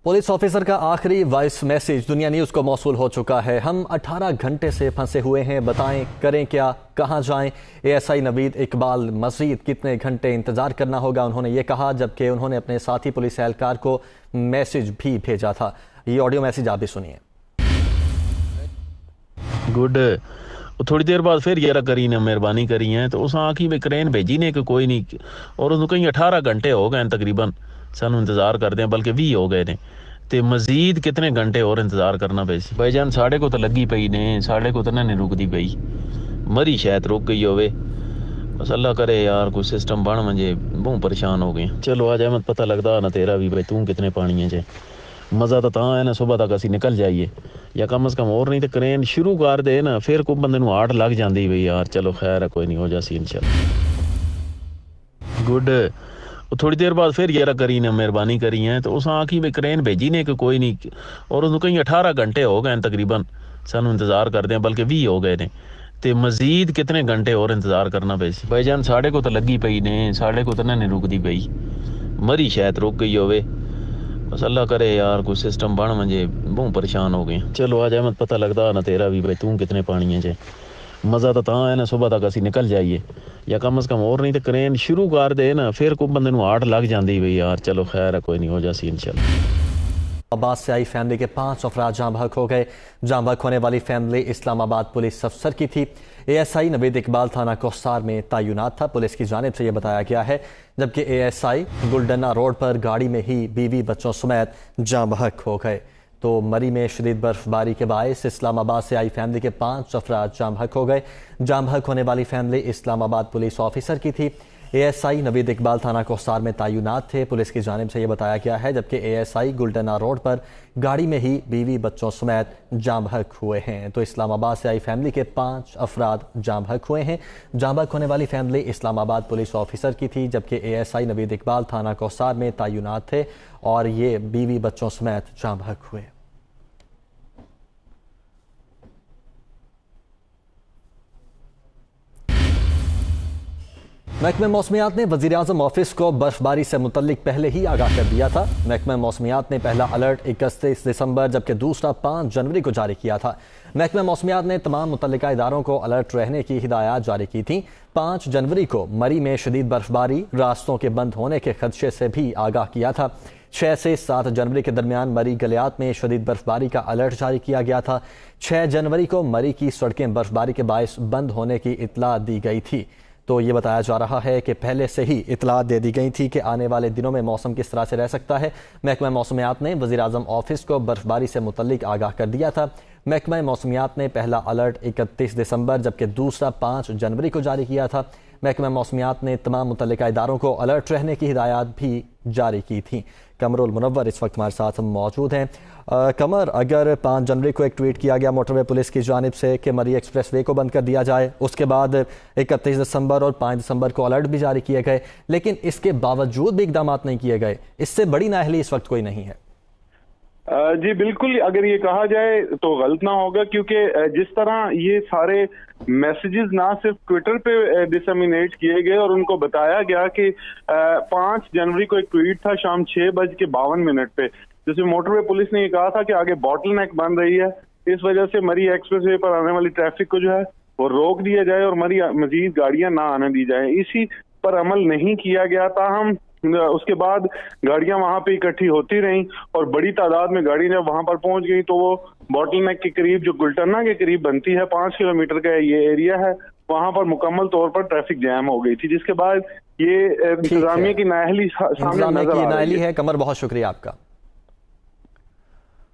Police officer का आखिरी voice message दुनिया न्यूज़ को मौसूल हो चुका है। हम 18 घंटे से फंसे हुए हैं, बताएं करें क्या, कहां जाएं। एएसआई नवीद इकबाल, मज़ीद कितने घंटे इंतज़ार करना होगा, उन्होंने ये कहा, जबकि उन्होंने अपने साथी पुलिस एहलकार को मैसेज भी भेजा था। ये ऑडियो मैसेज आप भी सुनिए। गुड। थोड़ी देर बाद फिर यार करी ने मेहरबानी करी है तो उस आखी में क्रेन भेजी ने कि कोई नहीं, और उन्होंने कहीं 18 घंटे हो गए तकरीबन सानू इंतजार करते हैं, बल्कि 20 हो गए ने। ते मजीद कितने घंटे और इंतजार करना पे भाईजान। साढ़े को तो लगी पई ने, साढ़े को तो ना नहीं रुकती पई, मरी शायद रुक गई होवे। बस अल्लाह करे यार कोई सिस्टम बन मंजे, बहुत परेशान हो गए। चलो आज अहमद पता लगता ना तेरा भी भाई तू कितने पानी है जे। मज़ा तो है ना सुबह तक असी निकल जाइए, या कम अज़ कम और नहीं तो क्रेन शुरू कर दे ना, फिर कोई बंदे नूं आड़ लग जाती भाई यार। चलो खैर है, कोई नहीं, हो जासी इंशाल्लाह। गुड। थोड़ी देर बाद फिर यार करी ने मेहरबानी करी है तो उस आखी में क्रेन भेजी ने कि कोई नहीं, और उन्होंने कहीं 18 घंटे हो गए तकरीबन सानू इंतजार करते हैं, बल्कि 20 हो गए ने। ते मजीद कितने घंटे और इंतजार करना पे भाईजान। साढ़े को तो लगी पई ने, साढ़े को तो ना नहीं रुकती पई, मरी शायद रुक गई होवे। बस अल्लाह करे यार कोई सिस्टम बन मंजे, बहुत परेशान हो गए। चलो आज अहमद पता लगता ना तेरा भी भाई तू कितने पानी है जे। मज़ा तो है ना सुबह तक असी निकल जाइए, या कम अज़ कम और नहीं तो क्रेन शुरू कर दे ना, फिर कोई बंदे नूं आड़ लग जाती भाई यार। चलो खैर है, कोई नहीं, हो जासी इंशाल्लाह। अब्बास से आई फैमिली के 5 अफराद जाँ बहक हो गए। जाँ बहक होने वाली फैमिली इस्लामाबाद पुलिस अफसर की थी। एएसआई नवीद इकबाल थाना कोहसार में तैनात था, पुलिस की जानिब से यह बताया गया है। जबकि एएसआई गुलडन्ना रोड पर गाड़ी में ही बीवी बच्चों समेत जाँ बहक हो गए। तो मरी में शदीद बर्फबारी के बायस इस्लामाबाद से आई फैमिली के 5 अफराद जाँ बहक हो गए। जाँ बहक होने वाली फैमिली इस्लामाबाद पुलिस ऑफिसर की थी। एएसआई नवीद इकबाल थाना कोहसार में तैनात थे, पुलिस की जानिब से यह बताया गया है। जबकि एएसआई गुलडन्ना रोड पर गाड़ी में ही बीवी बच्चों समेत जाँ बहक हुए हैं। तो इस्लामाबाद से आई फैमिली के 5 अफराद जाँ बहक हुए हैं। जाँ बहक होने वाली फैमिली इस्लामाबाद पुलिस ऑफिसर की थी, जबकि एएसआई नवीद इकबाल थाना कोहसार में तैनात थे और ये बीवी बच्चों समेत जाँ बहक हुए। महकमा मौसमियात ने वज़ीर-ए-आज़म ऑफिस को बर्फबारी से मुतल्लिक पहले ही आगाह कर दिया था। महकमा मौसमियात ने पहला अलर्ट 31 दिसंबर जबकि दूसरा 5 जनवरी को जारी किया था। महकमा मौसमियात ने तमाम मुतल्लिका इदारों को अलर्ट रहने की हिदायत जारी की थी। 5 जनवरी को मरी में शदीद बर्फबारी, रास्तों के बंद होने के खदशे से भी आगाह किया था। 6 से 7 जनवरी के दरमियान मरी गलियात में शदीद बर्फबारी का अलर्ट जारी किया गया था। 6 जनवरी को मरी की सड़कें बर्फबारी के बायस बंद होने की इत्तला दी गई थी। तो ये बताया जा रहा है कि पहले से ही इतला दे दी गई थी कि आने वाले दिनों में मौसम किस तरह से रह सकता है। महकमा मौसमियात ने वज़ीर-ए-आज़म ऑफिस को बर्फबारी से मुतल्लिक आगाह कर दिया था। महकमा मौसमियात ने पहला अलर्ट 31 दिसंबर जबकि दूसरा 5 जनवरी को जारी किया था। महकमा मौसमियात ने तमाम मुतल्लिका इदारों को अलर्ट रहने की हिदायत भी जारी की थी। कमरुल मुनव्वर इस वक्त हमारे साथ मौजूद हैं। कमर, अगर 5 जनवरी को एक ट्वीट किया गया मोटरवे पुलिस की जानिब से कि मरी एक्सप्रेस वे को बंद कर दिया जाए, उसके बाद 31 दिसंबर और 5 दिसंबर को अलर्ट भी जारी किए गए, लेकिन इसके बावजूद भी इकदाम नहीं किए गए, इससे बड़ी नाअहली इस वक्त कोई नहीं है? जी बिल्कुल, अगर ये कहा जाए तो गलत ना होगा, क्योंकि जिस तरह ये सारे मैसेजेस ना सिर्फ ट्विटर पे डिसमिनेट किए गए और उनको बताया गया कि 5 जनवरी को एक ट्वीट था शाम 6:52 पे, जिसमें मोटरवे पुलिस ने ये कहा था कि आगे बॉटल नेक बन रही है, इस वजह से मरी एक्सप्रेसवे पर आने वाली ट्रैफिक को जो है वो रोक दिया जाए और मरी मजीद गाड़ियां ना आने दी जाए। इसी पर अमल नहीं किया गया था। हम उसके बाद गाड़ियां वहां पे इकट्ठी होती रहीं और बड़ी तादाद में गाड़ी जब वहां पर पहुंच गई तो वो बॉटल नेक के करीब, जो गुलटन्ना के करीब बनती है, 5 किलोमीटर का ये एरिया है, वहां पर मुकम्मल तौर पर ट्रैफिक जैम हो गई थी, जिसके बाद ये इंतजामिया की नाअहली सामने नजर आ रही है। कमर, बहुत शुक्रिया आपका।